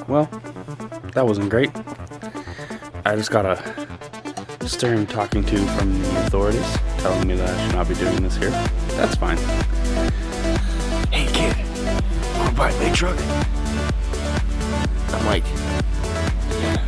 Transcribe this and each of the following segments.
Well, that wasn't great. I just got a stern talking to from the authorities telling me that I should not be doing this here. That's fine. Hey kid, wanna buy a big truck? I'm like, yeah.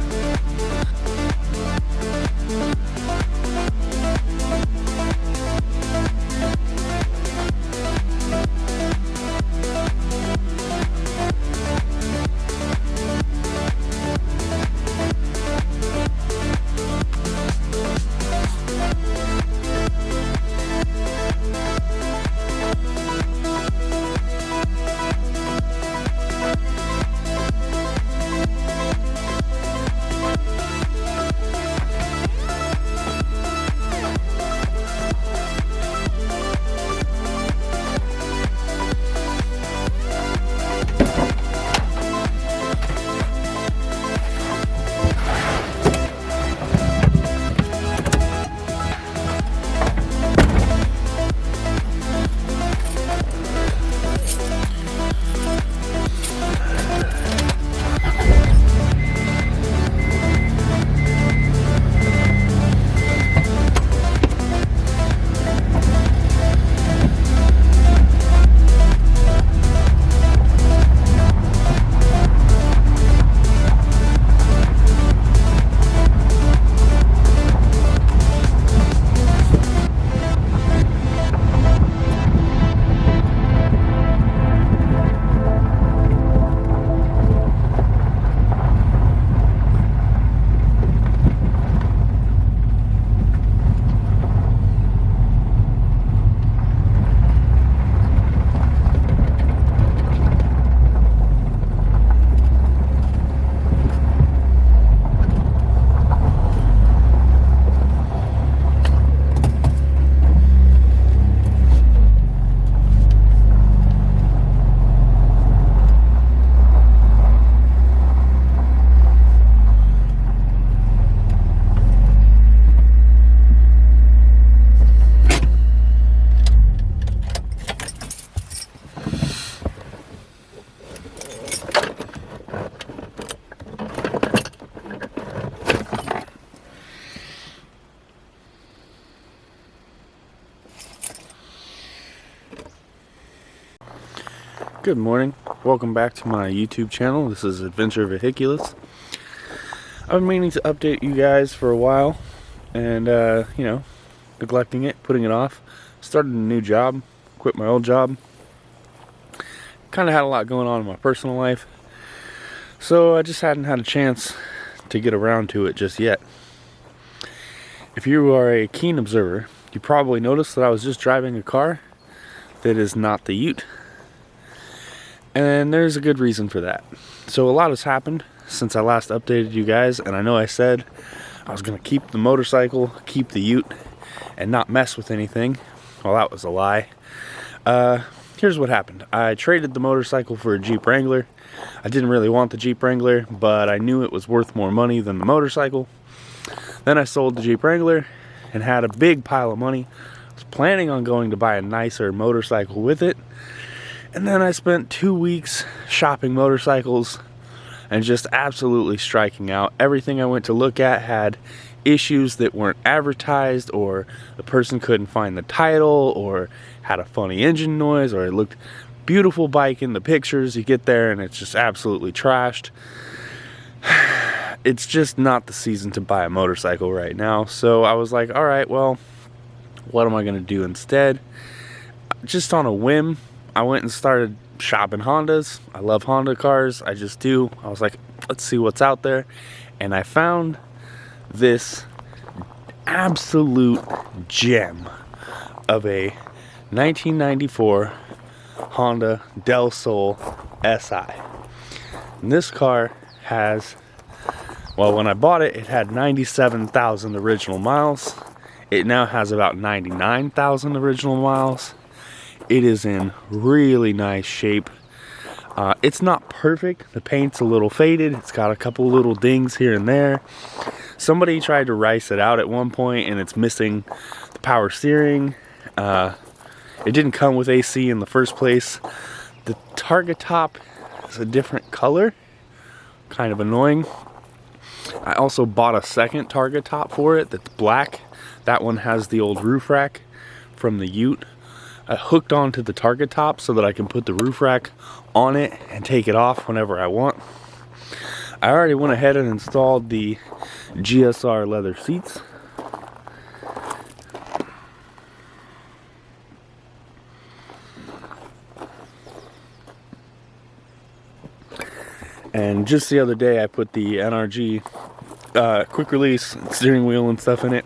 Good morning. Welcome back to my YouTube channel. This is Adventure Vehiculous. I've been meaning to update you guys for a while and, neglecting it, putting it off. Started a new job, quit my old job. Kind of had a lot going on in my personal life, so I just hadn't had a chance to get around to it just yet. If you are a keen observer, you probably noticed that I was just driving a car that is not the Ute. And there's a good reason for that. So a lot has happened since I last updated you guys, and I know I said I was going to keep the motorcycle, keep the Ute, and not mess with anything. Well, that was a lie. Here's what happened. I traded the motorcycle for a Jeep Wrangler. I didn't really want the Jeep Wrangler, but I knew it was worth more money than the motorcycle. Then I sold the Jeep Wrangler and had a big pile of money. I was planning on going to buy a nicer motorcycle with it. And then I spent 2 weeks shopping motorcycles and just absolutely striking out. Everything I went to look at had issues that weren't advertised, or the person couldn't find the title, or had a funny engine noise, or it looked beautiful bike in the pictures. You get there and it's just absolutely trashed. It's just not the season to buy a motorcycle right now. So I was like, all right, well, what am I going to do instead? Just on a whim, I went and started shopping Hondas. I love Honda cars. I just do. I was like, let's see what's out there. And I found this absolute gem of a 1994 Honda Del Sol SI. And this car has, well, when I bought it, it had 97,000 original miles. It now has about 99,000 original miles. It is in really nice shape. It's not perfect. The paint's a little faded. It's got a couple little dings here and there. Somebody tried to rice it out at one point, and it's missing the power steering. It didn't come with AC in the first place. The target top It's a different color, kind of annoying. I also bought a second target top for it that's black. That one has the old roof rack from the Ute. I hooked onto the target top so that I can put the roof rack on it and take it off whenever I want. I already went ahead and installed the GSR leather seats. And just the other day I put the NRG quick release steering wheel and stuff in it.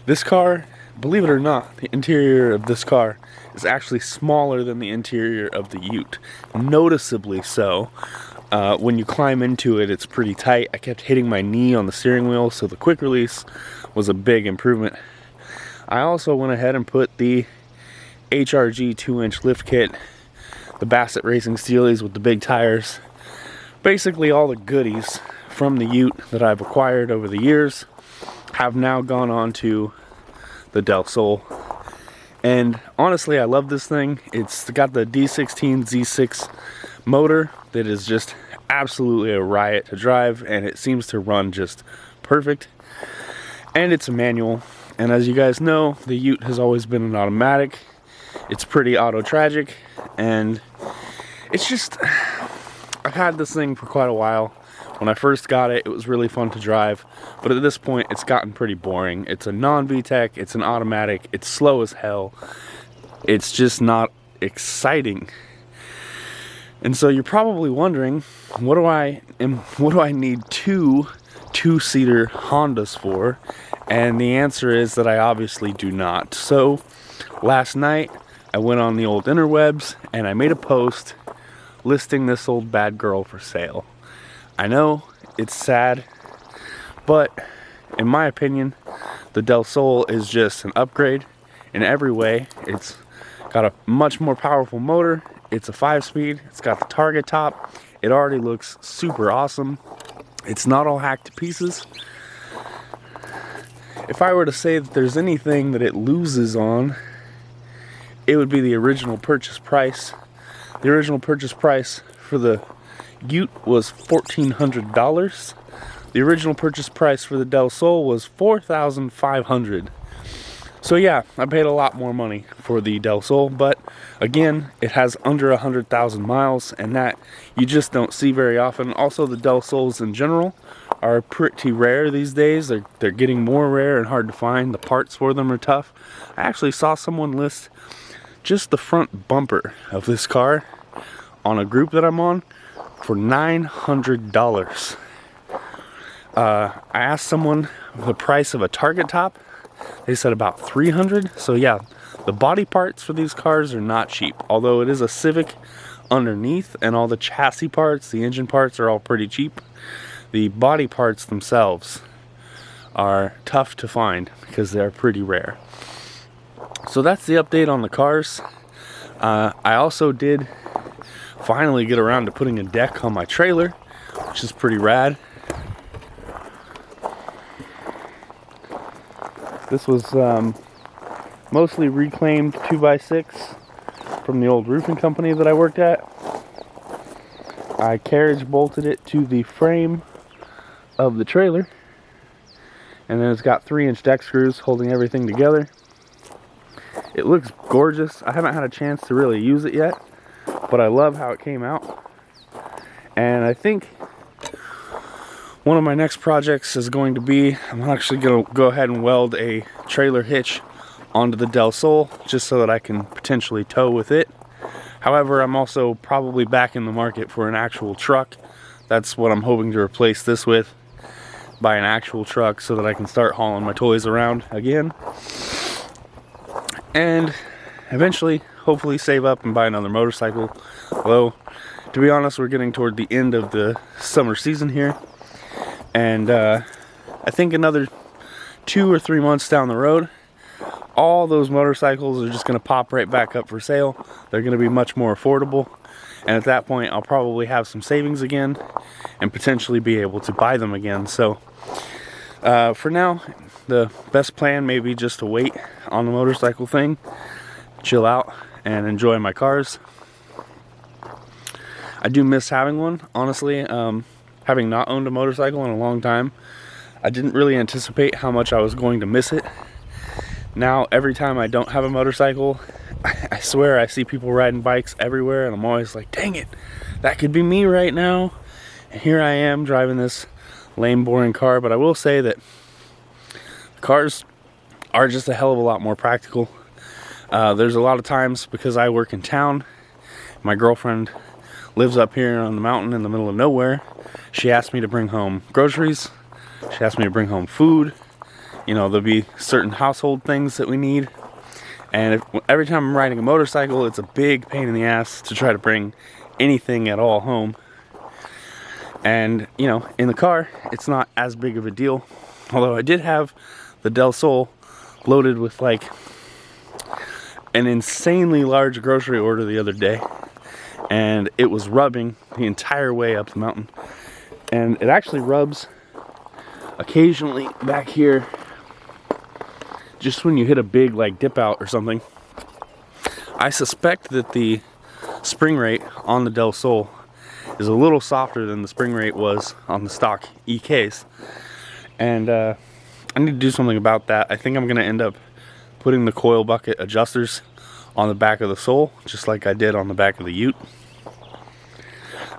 This car, believe it or not, the interior of this car is actually smaller than the interior of the Ute. Noticeably so. When you climb into it, it's pretty tight. I kept hitting my knee on the steering wheel, so the quick release was a big improvement. I also went ahead and put the HRG 2-inch lift kit, the Bassett Racing Steelies with the big tires. Basically all the goodies from the Ute that I've acquired over the years have now gone on to the Del Sol. And honestly, I love this thing. It's got the D16 Z6 motor that is just absolutely a riot to drive, and it seems to run just perfect. And it's a manual, and as you guys know, the Ute has always been an automatic. It's pretty auto-tragic, and it's just, I've had this thing for quite a while. When I first got it, it was really fun to drive, but at this point it's gotten pretty boring. It's a non-VTEC, it's an automatic, it's slow as hell. It's just not exciting. And so you're probably wondering, what do I need two-seater Hondas for? And the answer is that I obviously do not. So last night I went on the old interwebs and I made a post listing this old bad girl for sale. I know it's sad, but in my opinion, the Del Sol is just an upgrade in every way. It's got a much more powerful motor. It's a 5-speed. It's got the target top. It already looks super awesome. It's not all hacked to pieces. If I were to say that there's anything that it loses on, it would be the original purchase price. The original purchase price for the Ute was $1,400. The original purchase price for the Del Sol was $4,500. So yeah, I paid a lot more money for the Del Sol, but again, it has under 100,000 miles, and that you just don't see very often. Also, the Del Sols in general are pretty rare these days. They're getting more rare and hard to find. The parts for them are tough. I actually saw someone list just the front bumper of this car on a group that I'm on for $900. I asked someone the price of a target top. They said about $300. So yeah, the body parts for these cars are not cheap. Although it is a Civic underneath, and all the chassis parts, the engine parts are all pretty cheap. The body parts themselves are tough to find because they're pretty rare. So that's the update on the cars. I also did finally get around to putting a deck on my trailer, which is pretty rad. This was mostly reclaimed 2x6 from the old roofing company that I worked at. I carriage bolted it to the frame of the trailer, and then it's got 3-inch deck screws holding everything together. It looks gorgeous. I haven't had a chance to really use it yet, but I love how it came out. And I think one of my next projects is going to be, I'm actually going to go ahead and weld a trailer hitch onto the Del Sol just so that I can potentially tow with it. However, I'm also probably back in the market for an actual truck. That's what I'm hoping to replace this with, buy an actual truck so that I can start hauling my toys around again. And eventually, hopefully save up and buy another motorcycle. Although, to be honest, we're getting toward the end of the summer season here. And I think another 2 or 3 months down the road, all those motorcycles are just going to pop right back up for sale. They're going to be much more affordable. And at that point, I'll probably have some savings again and potentially be able to buy them again. So for now, the best plan may be just to wait on the motorcycle thing, chill out, and enjoy my cars. I do miss having one, honestly. Having not owned a motorcycle in a long time, I didn't really anticipate how much I was going to miss it. Now, every time I don't have a motorcycle, I swear I see people riding bikes everywhere, and I'm always like, dang it, that could be me right now. And here I am driving this lame, boring car. But I will say that cars are just a hell of a lot more practical. There's a lot of times, because I work in town, my girlfriend lives up here on the mountain in the middle of nowhere. She asked me to bring home groceries. She asked me to bring home food. You know, there'll be certain household things that we need. And every time I'm riding a motorcycle, it's a big pain in the ass to try to bring anything at all home. And, you know, in the car, it's not as big of a deal. Although I did have the Del Sol loaded with like an insanely large grocery order the other day. And it was rubbing the entire way up the mountain. And it actually rubs occasionally back here, just when you hit a big like dip out or something. I suspect that the spring rate on the Del Sol is a little softer than the spring rate was on the stock EKs. And I need to do something about that. I think I'm going to end up putting the coil bucket adjusters on the back of the Sol, just like I did on the back of the Ute.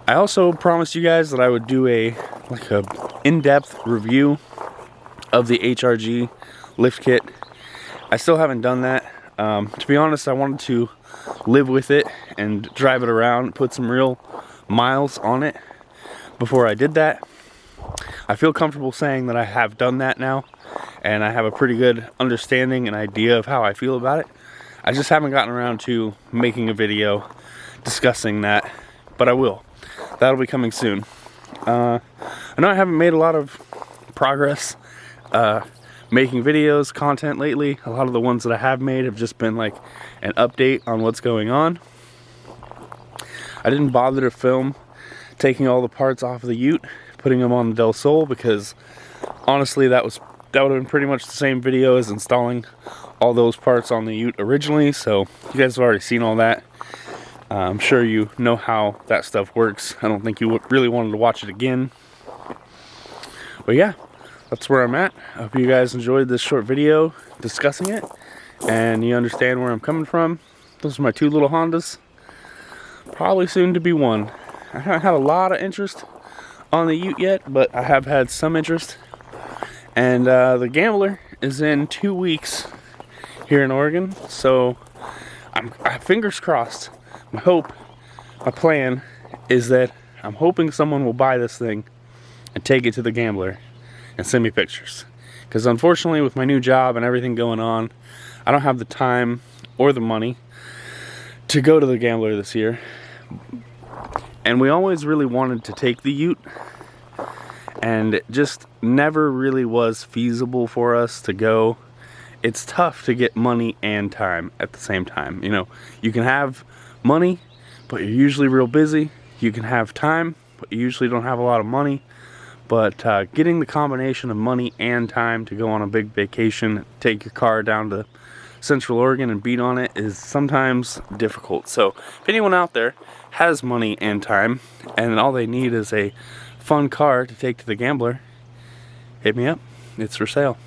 I also promised you guys that I would do a in-depth review of the HRG Lift kit. I still haven't done that. To be honest, I wanted to live with it and drive it around, put some real miles on it before I did that. I feel comfortable saying that I have done that now, and I have a pretty good understanding and idea of how I feel about it. I just haven't gotten around to making a video discussing that, but I will. That'll be coming soon. I know I haven't made a lot of progress making videos, content lately. A lot of the ones that I have made have just been like an update on what's going on. I didn't bother to film taking all the parts off of the Ute, putting them on the Del Sol, because honestly that would have been pretty much the same video as installing all those parts on the Ute originally. So you guys have already seen all that. I'm sure you know how that stuff works. I don't think you really wanted to watch it again. But yeah, that's where I'm at. I hope you guys enjoyed this short video discussing it, and you understand where I'm coming from. Those are my two little Hondas. Probably soon to be one. I haven't had a lot of interest on the Ute yet, but I have had some interest. And the Gambler is in 2 weeks here in Oregon, so I'm fingers crossed. My plan is that I'm hoping someone will buy this thing and take it to the Gambler and send me pictures. Because unfortunately, with my new job and everything going on, I don't have the time or the money to go to the Gambler this year. And we always really wanted to take the Ute, and it just never really was feasible for us to go. It's tough to get money and time at the same time. You know, you can have money, but you're usually real busy. You can have time, but you usually don't have a lot of money. But getting the combination of money and time to go on a big vacation, take your car down to Central Oregon and beat on it, is sometimes difficult. So if anyone out there has money and time, and all they need is a fun car to take to the Gambler, hit me up. It's for sale.